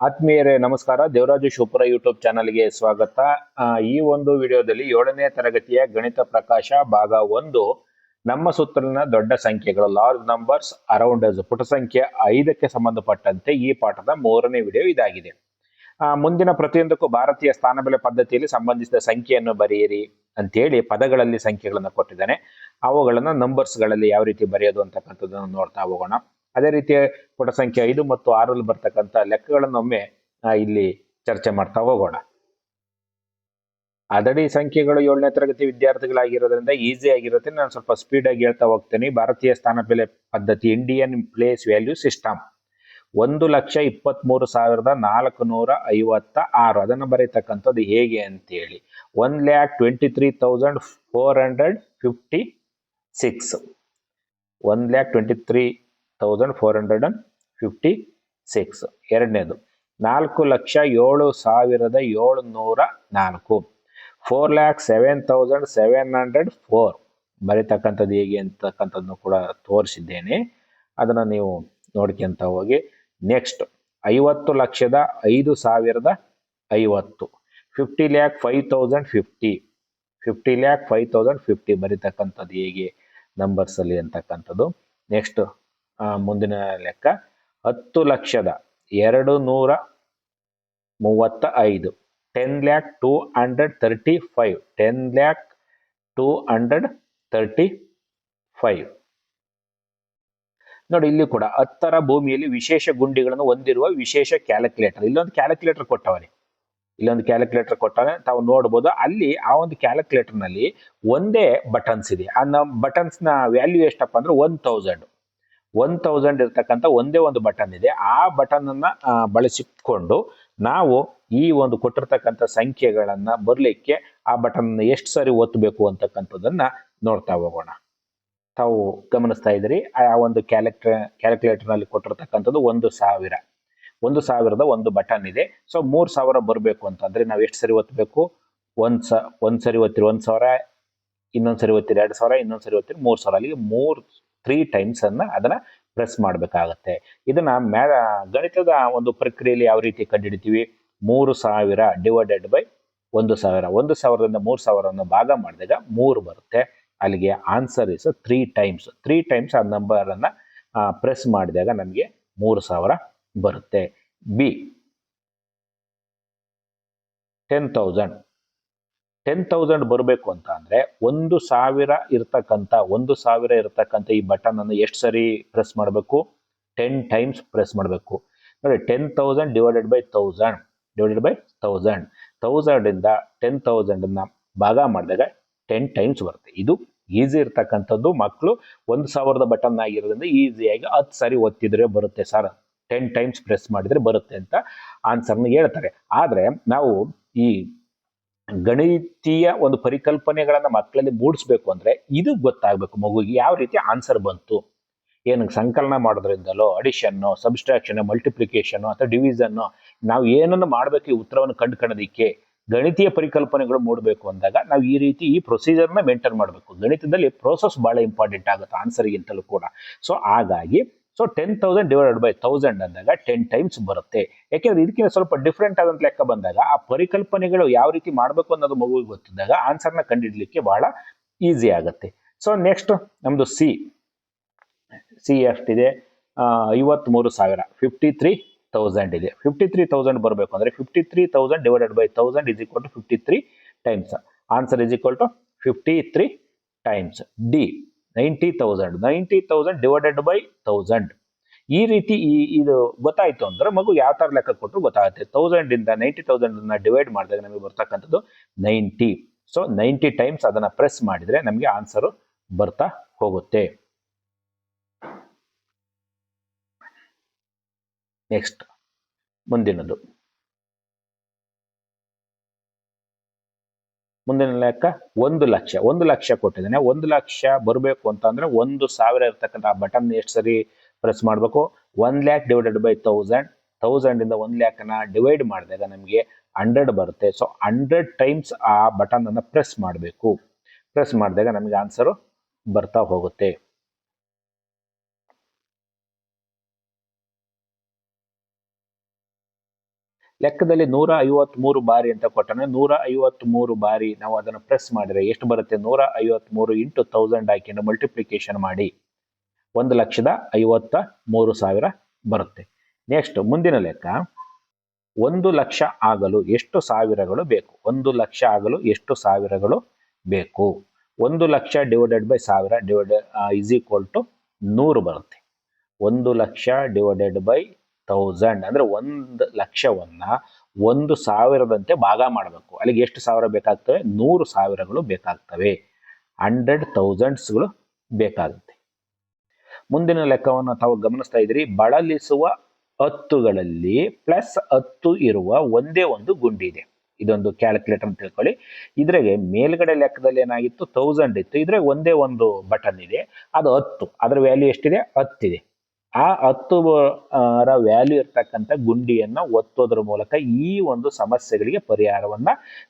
ಆತ್ಮೀಯರೇ ನಮಸ್ಕಾರ. ದೇವರಾಜು ಶಿವಪುರ ಯೂಟ್ಯೂಬ್ ಚಾನಲ್ಗೆ ಸ್ವಾಗತ. ಈ ಒಂದು ವಿಡಿಯೋದಲ್ಲಿ 7ನೇ ತರಗತಿಯ ಗಣಿತ ಪ್ರಕಾಶ ಭಾಗ 1 ನಮ್ಮ ಸುತ್ತಲಿನ ದೊಡ್ಡ ಸಂಖ್ಯೆಗಳು ಲಾರ್ಜ್ ನಂಬರ್ಸ್ ಅರೌಂಡ್ ಅಸ್ ಪುಟ ಸಂಖ್ಯೆ 5ಕ್ಕೆ ಸಂಬಂಧಪಟ್ಟಂತೆ ಈ ಪಾಠದ 3ನೇ ವಿಡಿಯೋ ಇದಾಗಿದೆ. ಮುಂದಿನ ಪ್ರತಿಯೊಂದಕ್ಕೂ ಭಾರತೀಯ ಸ್ಥಾನಬೆಲೆ ಪದ್ಧತಿಯಲ್ಲಿ ಸಂಬಂಧಿಸಿದ ಸಂಖ್ಯೆಯನ್ನು ಬರೆಯಿರಿ ಅಂತೇಳಿ ಪದಗಳಲ್ಲಿ ಸಂಖ್ಯೆಗಳನ್ನು ಕೊಟ್ಟಿದ್ದಾನೆ. ಅವುಗಳನ್ನು ನಂಬರ್ಸ್ಗಳಲ್ಲಿ ಯಾವ ರೀತಿ ಬರೆಯೋದು ಅಂತಕ್ಕಂಥದ್ದನ್ನು ನೋಡ್ತಾ ಹೋಗೋಣ. ಅದೇ ರೀತಿ ಪುಟ ಸಂಖ್ಯೆ 5 ಮತ್ತು 6ರಲ್ಲಿ ಬರ್ತಕ್ಕಂಥ ಲೆಕ್ಕಗಳನ್ನೊಮ್ಮೆ ಇಲ್ಲಿ ಚರ್ಚೆ ಮಾಡ್ತಾ ಹೋಗೋಣ. ಆಲ್ರೆಡಿ ಸಂಖ್ಯೆಗಳು 7ನೇ ತರಗತಿ ವಿದ್ಯಾರ್ಥಿಗಳಾಗಿರೋದ್ರಿಂದ ಈಸಿ ಆಗಿರುತ್ತೆ. ನಾನು ಸ್ವಲ್ಪ ಸ್ಪೀಡ್ ಆಗಿ ಹೇಳ್ತಾ ಹೋಗ್ತೇನೆ. ಭಾರತೀಯ ಸ್ಥಾನಬೆಲೆ ಪದ್ಧತಿ, ಇಂಡಿಯನ್ ಪ್ಲೇಸ್ ವ್ಯಾಲ್ಯೂ ಸಿಸ್ಟಮ್, 1,23,456 ಅದನ್ನು ಬರೀತಕ್ಕಂಥದ್ದು ಹೇಗೆ ಅಂತೇಳಿ 1,23,456 1,23,456. ಎರಡನೇದು 4,07,704 4,07,704 ಬರೀತಕ್ಕಂಥದ್ದು ಹೇಗೆ ಅಂತಕ್ಕಂಥದ್ದನ್ನು ಕೂಡ ತೋರಿಸಿದ್ದೇನೆ. ಅದನ್ನು ನೀವು ನೋಡ್ಕೊಂತ ಹೋಗಿ. ನೆಕ್ಸ್ಟ್ 50,05,050 50,05,050 50,05,050 ಬರೀತಕ್ಕಂಥದ್ದು ಹೇಗೆ ನಂಬರ್ಸಲ್ಲಿ ಅಂತಕ್ಕಂಥದ್ದು. ನೆಕ್ಸ್ಟ್ ಮುಂದಿನ ಲೆಕ್ಕ 10,235 10,235 10,235 ನೋಡಿ. ಇಲ್ಲಿ ಕೂಡ 10ರ ಭೂಮಿಯಲ್ಲಿ ವಿಶೇಷ ಗುಂಡಿಗಳನ್ನು ಹೊಂದಿರುವ ವಿಶೇಷ ಕ್ಯಾಲ್ಕುಲೇಟರ್. ಇಲ್ಲೊಂದು ಕ್ಯಾಲ್ಕುಲೇಟರ್ ಕೊಟ್ಟವನೆ, ತಾವು ನೋಡ್ಬೋದು. ಅಲ್ಲಿ ಆ ಒಂದು ಕ್ಯಾಲ್ಕುಲೇಟರ್ ನಲ್ಲಿ ಒಂದೇ ಬಟನ್ಸ್ ಇದೆ. ಆ ಬಟನ್ಸ್ ನ ವ್ಯಾಲ್ಯೂ ಎಷ್ಟಪ್ಪ ಅಂದ್ರೆ 1000 ಇರ್ತಕ್ಕಂಥ ಒಂದೇ ಒಂದು ಬಟನ್ ಇದೆ. ಆ ಬಟನ್ ಅನ್ನ ಬಳಸಿಕೊಂಡು ನಾವು ಈ ಒಂದು ಕೊಟ್ಟಿರ್ತಕ್ಕಂಥ ಸಂಖ್ಯೆಗಳನ್ನ ಬರ್ಲಿಕ್ಕೆ ಆ ಬಟನ್ ಎಷ್ಟು ಸರಿ ಒತ್ತಬೇಕು ಅಂತಕ್ಕಂಥದ್ದನ್ನ ನೋಡ್ತಾ ಹೋಗೋಣ. ತಾವು ಗಮನಿಸ್ತಾ ಇದ್ರಿ, ಆ ಒಂದು ಕ್ಯಾಲ್ಕುಲೇಟರ್ ನಲ್ಲಿ ಕೊಟ್ಟಿರ್ತಕ್ಕಂಥದ್ದು 1,000 ಒಂದು ಬಟನ್ ಇದೆ. ಸೊ 3,000 ಬರಬೇಕು ಅಂತಂದ್ರೆ ನಾವು ಎಷ್ಟು ಸರಿ ಒತ್ತಬೇಕು? ಒಂದ್ ಸರಿ ಒತ್ತಿರಿ 1,000, ಇನ್ನೊಂದ್ ಸರಿ ಒತ್ತಿರಿ 2,000, ಇನ್ನೊಂದ್ ಸರಿ ಒತ್ತಿರಿ 3,000. ಅಲ್ಲಿಗೆ 3 ಟೈಮ್ಸ್ ಅನ್ನ ಅದನ್ನ ಪ್ರೆಸ್ ಮಾಡ್ಬೇಕಾಗತ್ತೆ. ಇದನ್ನ ಗಣಿತದ ಒಂದು ಪ್ರಕ್ರಿಯೆಯಲ್ಲಿ ಯಾವ ರೀತಿ ಕಂಡುಹಿಡಿತೀವಿ? 3,000 ಡಿವೈಡೆಡ್ ಬೈ 1,000. 1,000ದಿಂದ 3,000 ಭಾಗ ಮಾಡಿದಾಗ 3 ಬರುತ್ತೆ. ಅಲ್ಲಿಗೆ ಆನ್ಸರ್ ಇಸ್ 3 ಟೈಮ್ಸ್ ಆ ನಂಬರ್ ಅನ್ನ ಪ್ರೆಸ್ ಮಾಡಿದಾಗ ನಮಗೆ 3,000 ಬರುತ್ತೆ. ಬಿ 10,000 ಬರಬೇಕು ಅಂತ ಅಂದ್ರೆ 1,000 ಇರ್ತಕ್ಕಂಥ ಈ ಬಟನ್ ಅನ್ನು ಎಷ್ಟು ಸರಿ ಪ್ರೆಸ್ ಮಾಡಬೇಕು? 10 ಟೈಮ್ಸ್ ಪ್ರೆಸ್ ಮಾಡಬೇಕು. ನೋಡಿ, 10,000 ಡಿವೈಡೆಡ್ ಬೈ 1000 ಇಂದ 10,000 ಭಾಗ ಮಾಡಿದಾಗ 10 ಟೈಮ್ಸ್ ಬರುತ್ತೆ. ಇದು ಈಸಿ ಇರ್ತಕ್ಕಂಥದ್ದು. ಮಕ್ಕಳು 1,000 ಬಟನ್ ಆಗಿರೋದ್ರಿಂದ ಈಸಿಯಾಗಿ 10 ಸಾರಿ ಒತ್ತಿದ್ರೆ ಬರುತ್ತೆ ಸರ್, 10 ಟೈಮ್ಸ್ ಪ್ರೆಸ್ ಮಾಡಿದ್ರೆ ಬರುತ್ತೆ ಅಂತ ಆನ್ಸರ್ನ ಹೇಳ್ತಾರೆ. ಆದ್ರೆ ನಾವು ಈ ಗಣಿತೀಯ ಒಂದು ಪರಿಕಲ್ಪನೆಗಳನ್ನ ಮಕ್ಕಳಲ್ಲಿ ಮೂಡಿಸ್ಬೇಕು ಅಂದ್ರೆ ಇದು ಗೊತ್ತಾಗ್ಬೇಕು ಮಗುವಿಗೆ ಯಾವ ರೀತಿ ಆನ್ಸರ್ ಬಂತು. ಏನಕ್ಕೆ ಸಂಕಲನ ಮಾಡೋದ್ರಿಂದಲೋ, ಅಡಿಷನ್ನು, ಸಬ್ಸ್ಟ್ರಾಕ್ಷನ್, ಮಲ್ಟಿಪ್ಲಿಕೇಶನ್ ಅಥವಾ ಡಿವಿಷನ್, ನಾವು ಏನನ್ನು ಮಾಡಬೇಕು ಈ ಉತ್ತರವನ್ನು ಕಂಡುಕೊಳ್ಳೋದಿಕ್ಕೆ ಗಣಿತೀಯ ಪರಿಕಲ್ಪನೆಗಳು ಮೂಡಬೇಕು ಅಂದಾಗ ನಾವು ಈ ರೀತಿ ಈ ಪ್ರೊಸೀಜರ್ನ ಮೇಂಟೈನ್ ಮಾಡಬೇಕು. ಗಣಿತದಲ್ಲಿ ಪ್ರೋಸೆಸ್ ಬಹಳ ಇಂಪಾರ್ಟೆಂಟ್ ಆಗುತ್ತೆ ಆನ್ಸರ್ಗಿಂತಲೂ ಕೂಡ. ಸೊ ಹಾಗಾಗಿ 10,000 ಡಿವೈಡೆಡ್ ಬೈ 1000 ಅಂದಾಗ 10 ಟೈಮ್ಸ್ ಬರುತ್ತೆ. ಯಾಕೆಂದ್ರೆ ಇದಕ್ಕಿಂತ ಸ್ವಲ್ಪ ಡಿಫ್ರೆಂಟ್ ಆದಂತ ಲೆಕ್ಕ ಬಂದಾಗ ಆ ಪರಿಕಲ್ಪನೆಗಳು ಯಾವ ರೀತಿ ಮಾಡಬೇಕು ಅನ್ನೋದು ಮಗುವಿಗೆ ಗೊತ್ತಿದ್ದಾಗ ಆನ್ಸರ್ನ ಕಂಡುಹಿಡಲಿಕ್ಕೆ ಬಹಳ ಈಸಿ ಆಗುತ್ತೆ. ಸೊ ನೆಕ್ಸ್ಟ್ ನಮ್ದು ಸಿ ಎಷ್ಟಿದೆ? 53,000 53,000 ಇದೆ. 53,000 ಬರಬೇಕು ಅಂದ್ರೆ 53,000 divided by 1000 is equal to 53 times. Answer is equal to 53 times. D 90,000 divided by 1000. ಈ ರೀತಿ ಇದು ಗೊತ್ತಾಯ್ತು ಅಂದ್ರೆ ಮಗು ಯಾವ ತರ ಲೆಕ್ಕ ಕೊಟ್ಟರು ಗೊತ್ತಾಗುತ್ತೆ. 1000 ಇಂದ 90,000 ಡಿವೈಡ್ ಮಾಡಿದಾಗ ನಮಗೆ ಬರ್ತಕ್ಕಂಥದ್ದು 90. ಸೊ 90 ಟೈಮ್ಸ್ ಅದನ್ನ ಪ್ರೆಸ್ ಮಾಡಿದ್ರೆ ನಮಗೆ ಆನ್ಸರ್ ಬರ್ತಾ ಹೋಗುತ್ತೆ. ನೆಕ್ಸ್ಟ್ ಮುಂದಿನ ಲೆಕ್ಕ 1,00,000. 1,00,000 ಕೊಟ್ಟಿದ್ದಾನೆ. 1,00,000 ಬರಬೇಕು ಅಂತ ಅಂದ್ರೆ 1,000 ಇರ್ತಕ್ಕಂಥ ಬಟನ್ ಎಷ್ಟು ಸರಿ ಪ್ರೆಸ್ ಮಾಡಬೇಕು? 1,00,000 ಡಿವೈಡೆಡ್ ಬೈ 1000 ಇಂದ 1,00,000 ಡಿವೈಡ್ ಮಾಡಿದಾಗ ನಮಗೆ 100 ಬರುತ್ತೆ. ಸೊ 100 ಟೈಮ್ಸ್ ಆ ಬಟನ್ ಅನ್ನ ಪ್ರೆಸ್ ಮಾಡಬೇಕು. ಪ್ರೆಸ್ ಮಾಡಿದಾಗ ನಮಗೆ ಆನ್ಸರ್ ಬರ್ತಾ ಹೋಗುತ್ತೆ. ಲೆಕ್ಕದಲ್ಲಿ 153 ಬಾರಿ ಅಂತ ಕೊಟ್ಟಾನೆ. 153 ಬಾರಿ ನಾವು ಅದನ್ನು ಪ್ರೆಸ್ ಮಾಡಿದ್ರೆ ಎಷ್ಟು ಬರುತ್ತೆ? 153 ಇಂಟು 1000 ಹಾಕಿಕೊಂಡು ಮಲ್ಟಿಪ್ಲಿಕೇಶನ್ ಮಾಡಿ 1,53,000 ಬರುತ್ತೆ. ನೆಕ್ಸ್ಟ್ ಮುಂದಿನ ಲೆಕ್ಕ, 1,00,000 ಆಗಲು ಎಷ್ಟು ಸಾವಿರಗಳು ಬೇಕು? 1,00,000 ಆಗಲು ಎಷ್ಟು ಸಾವಿರಗಳು ಬೇಕು? 1,00,000 divided by 1000 is equal to 100 ಬರುತ್ತೆ. 1,00,000 ಡಿವೈಡೆಡ್ ಬೈ 1000 ಅಂದ್ರೆ 1,00,000ವನ್ನ 1,000ದಂತೆ ಭಾಗ ಮಾಡಬೇಕು. ಅಲ್ಲಿಗೆ ಎಷ್ಟು ಸಾವಿರ ಬೇಕಾಗ್ತವೆ? 100 ಸಾವಿರಗಳು ಬೇಕಾಗ್ತವೆ. 100,000ಗಳು ಬೇಕಾಗುತ್ತೆ. ಮುಂದಿನ ಲೆಕ್ಕವನ್ನು ತಾವು ಗಮನಿಸ್ತಾ ಇದ್ರಿ. ಬಳಲಿಸುವ ಹತ್ತುಗಳಲ್ಲಿ ಪ್ಲಸ್ 10 ಇರುವ ಒಂದೇ ಒಂದು ಗುಂಡಿ ಇದೆ. ಇದೊಂದು ಕ್ಯಾಲ್ಕುಲೇಟರ್ ಅಂತ ತಿಳ್ಕೊಳ್ಳಿ. ಇದ್ರಾಗೆ ಮೇಲ್ಗಡೆ ಲೆಕ್ಕದಲ್ಲಿ ಏನಾಗಿತ್ತು? 1000 ಇತ್ತು. ಇದ್ರಾಗ ಒಂದೇ ಒಂದು ಬಟನ್ ಇದೆ, ಅದು 10. ಅದರ ವ್ಯಾಲ್ಯೂ ಎಷ್ಟಿದೆ? 10 ಇದೆ. ಆ 10 ವ್ಯಾಲ್ಯೂ ಇರ್ತಕ್ಕಂಥ ಗುಂಡಿಯನ್ನ ಒತ್ತೋದ್ರ ಮೂಲಕ ಈ ಒಂದು ಸಮಸ್ಯೆಗಳಿಗೆ ಪರಿಹಾರವನ್ನ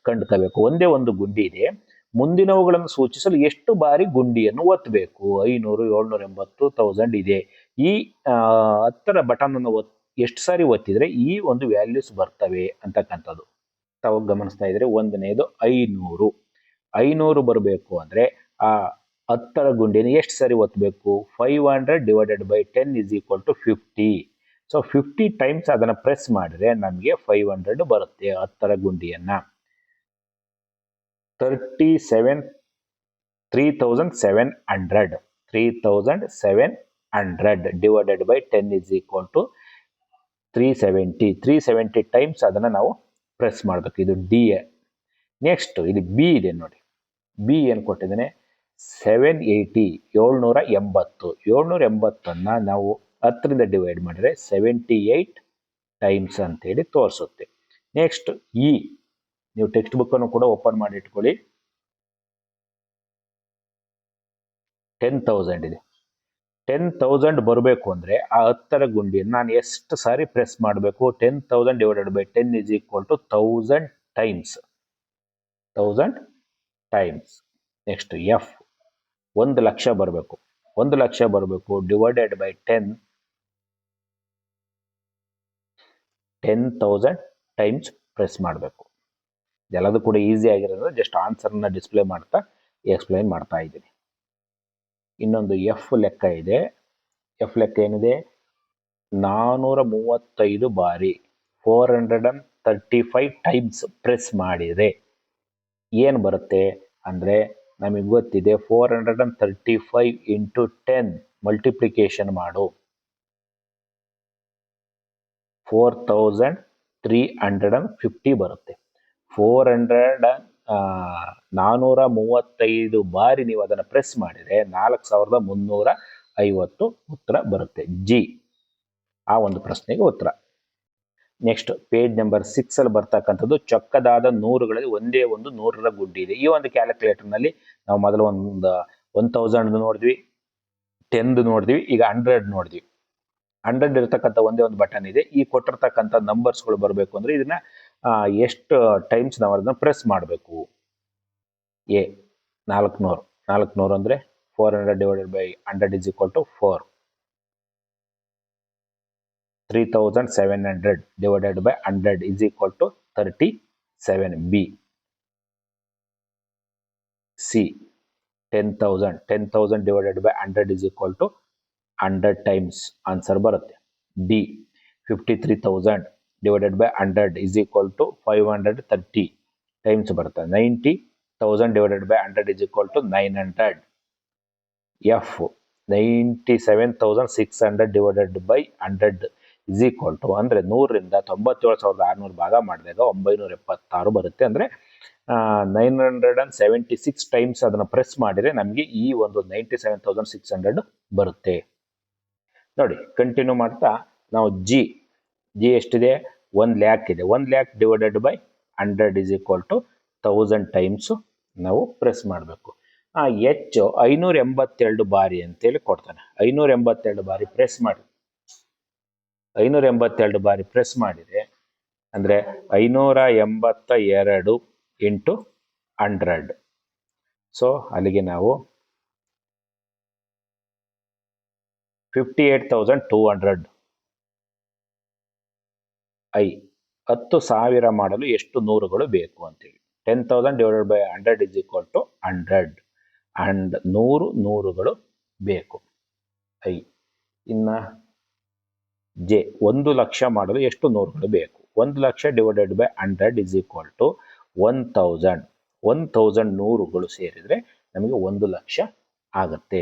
ಕಂಡುಕೋಬೇಕು. ಒಂದೇ ಒಂದು ಗುಂಡಿ ಇದೆ, ಮುಂದಿನವುಗಳನ್ನು ಸೂಚಿಸಲು ಎಷ್ಟು ಬಾರಿ ಗುಂಡಿಯನ್ನು ಒತ್ತಬೇಕು? 500, 780, 1000 ಇದೆ. ಈ 10ರ ಬಟನ್ ಅನ್ನು ಎಷ್ಟು ಸಾರಿ ಒತ್ತಿದ್ರೆ ಈ ಒಂದು ವ್ಯಾಲ್ಯೂಸ್ ಬರ್ತವೆ ಅಂತಕ್ಕಂಥದ್ದು ತಾವು ಗಮನಿಸ್ತಾ ಇದ್ರೆ. ಒಂದನೇದು 500 ಬರಬೇಕು ಅಂದ್ರೆ ಆ 10ರ ಗುಂಡಿನ ಎಷ್ಟು ಸಾರಿ ಒತ್ತಬೇಕು? 500 divided by 10 is equal to 50. So 50 times ಅದನ್ನ ಪ್ರೆಸ್ ಮಾಡಿದ್ರೆ ನಮಗೆ 500 ಬರುತ್ತೆ 10ರ ಗುಂಡಿಯನ್ನ. 3,700 divided by 10 is equal to 370 times ಅದನ್ನ ನಾವು ಪ್ರೆಸ್ ಮಾಡಬೇಕು. ಇದು ಡಿ. ನೆಕ್ಸ್ಟ್ ಇಲ್ಲಿ ಬಿ ಇದೆ ನೋಡಿ. ಬಿ ಏನು ಕೊಟ್ಟಿದ್ದೇನೆ? 780 780 ನಾವು 10ರಿಂದ ಡಿವೈಡ್ ಮಾಡಿದ್ರೆ 78 ಟೈಮ್ಸ್ ಅಂತೇಳಿ ತೋರಿಸುತ್ತೆ. ನೆಕ್ಸ್ಟ್ ಇ, ನೀವು ಟೆಕ್ಸ್ಟ್ ಬುಕ್ ಅನ್ನು ಕೂಡ ಓಪನ್ ಮಾಡಿ ಇಟ್ಕೊಳ್ಳಿ. 10,000 ಇದೆ. 10,000 ಬರಬೇಕು ಅಂದ್ರೆ ಆ 10ರ ಗುಂಡಿಯನ್ನು ನಾನು ಎಷ್ಟು ಸಾರಿ ಪ್ರೆಸ್ ಮಾಡಬೇಕು? 10,000 divided by 10 is equal to 1000 times. Next F, 1,00,000 ಬರಬೇಕು. 1,00,000 ಬರಬೇಕು ಡಿವೈಡೆಡ್ ಬೈ 10,000 ಟೈಮ್ಸ್ ಪ್ರೆಸ್ ಮಾಡಬೇಕು. ಎಲ್ಲದೂ ಕೂಡ ಈಸಿ ಆಗಿರೋದು. ಜಸ್ಟ್ ಆನ್ಸರ್ನ ಡಿಸ್ಪ್ಲೇ ಮಾಡ್ತಾ ಎಕ್ಸ್ಪ್ಲೈನ್ ಮಾಡ್ತಾ ಇದ್ದೀನಿ. ಇನ್ನೊಂದು ಎಫ್ ಲೆಕ್ಕ ಇದೆ. ಎಫ್ ಲೆಕ್ಕ ಏನಿದೆ? 435 ಬಾರಿ 435 ಟೈಮ್ಸ್ ಪ್ರೆಸ್ ಮಾಡಿದರೆ ಏನು ಬರುತ್ತೆ ಅಂದರೆ ನಮಗೆ ಗೊತ್ತಿದೆ. 435 ಇಂಟು 10 ಮಲ್ಟಿಪ್ಲಿಕೇಶನ್ ಮಾಡು, 4,350 ಬರುತ್ತೆ. 435 ಬಾರಿ ನೀವು ಅದನ್ನು ಪ್ರೆಸ್ ಮಾಡಿದರೆ 4,350 ಉತ್ತರ ಬರುತ್ತೆ. ಜಿ ಆ ಒಂದು ಪ್ರಶ್ನೆಗೆ ಉತ್ತರ. ನೆಕ್ಸ್ಟ್ ಪೇಜ್ ನಂಬರ್ 6 ಅಲ್ಲಿ ಬರ್ತಕ್ಕಂಥದ್ದು ಚೊಕ್ಕದಾದ ನೂರುಗಳಲ್ಲಿ ಒಂದೇ ಒಂದು 100ರ ಗುಡ್ಡಿ ಇದೆ. ಈ ಒಂದು ಕ್ಯಾಲ್ಕುಲೇಟರ್ನಲ್ಲಿ ನಾವು ಮೊದಲು ಒಂದು 1000 ನೋಡಿದ್ವಿ, 10 ನೋಡಿದ್ವಿ, ಈಗ 100 ನೋಡಿದ್ವಿ. 100 ಇರತಕ್ಕಂಥ ಒಂದೇ ಒಂದು ಬಟನ್ ಇದೆ. ಈ ಕೊಟ್ಟಿರ್ತಕ್ಕಂಥ ನಂಬರ್ಸ್ಗಳು ಬರಬೇಕು ಅಂದ್ರೆ ಇದನ್ನ ಎಷ್ಟು ಟೈಮ್ಸ್ ನಾವು ಅದನ್ನ ಪ್ರೆಸ್ ಮಾಡಬೇಕು? ಎ 400 ಅಂದ್ರೆ 400 divided by 100 is equal to 4. 3,700 divided by 100 is equal to 37. B. C. 10,000 divided by 100 is equal to 100 times. Answer ಬರುತ್ತೆ. D. 53,000 divided by 100 is equal to 530 times ಬರುತ್ತೆ. 90,000 divided by 100 is equal to 900. F. 97,600 divided by 100 is equal to ಅಂದರೆ 100ರಿಂದ 97,600 ಭಾಗ ಮಾಡಿದಾಗ 976 ಬರುತ್ತೆ. ಅಂದರೆ 976 times ಅದನ್ನು press ಮಾಡಿದರೆ ನಮಗೆ ಈ ಒಂದು 97,600 ಬರುತ್ತೆ. ನೋಡಿ ಕಂಟಿನ್ಯೂ ಮಾಡ್ತಾ ನಾವು ಜಿ ಎಷ್ಟಿದೆ? 1,00,000 ಇದೆ. 1,00,000 divided by 100 is equal to 1000 times ನಾವು ಪ್ರೆಸ್ ಮಾಡಬೇಕು. ಎಚ್ 582 ಬಾರಿ ಅಂತೇಳಿ ಕೊಡ್ತಾನೆ. 582 ಬಾರಿ ಪ್ರೆಸ್ ಮಾಡಿ 582 ಬಾರಿ ಪ್ರೆಸ್ ಮಾಡಿದರೆ ಅಂದರೆ 582 ಇಂಟು 100. ಸೊ ಅಲ್ಲಿಗೆ ನಾವು 58,200 ಐ 10,000 ಮಾಡಲು ಎಷ್ಟು ನೂರುಗಳು ಬೇಕು ಅಂತೇಳಿ. 10,000 divided by 100 is equal to 100 and 100 ನೂರುಗಳು ಬೇಕು. ಐ ಇನ್ನು ಜೆ 1,00,000 ಮಾಡಲು ಎಷ್ಟು ನೂರುಗಳು ಬೇಕು. 1,00,000 divided by 100 is equal to 1,000 ನೂರುಗಳು ಸೇರಿದರೆ ನಮಗೆ 1,00,000 ಆಗುತ್ತೆ.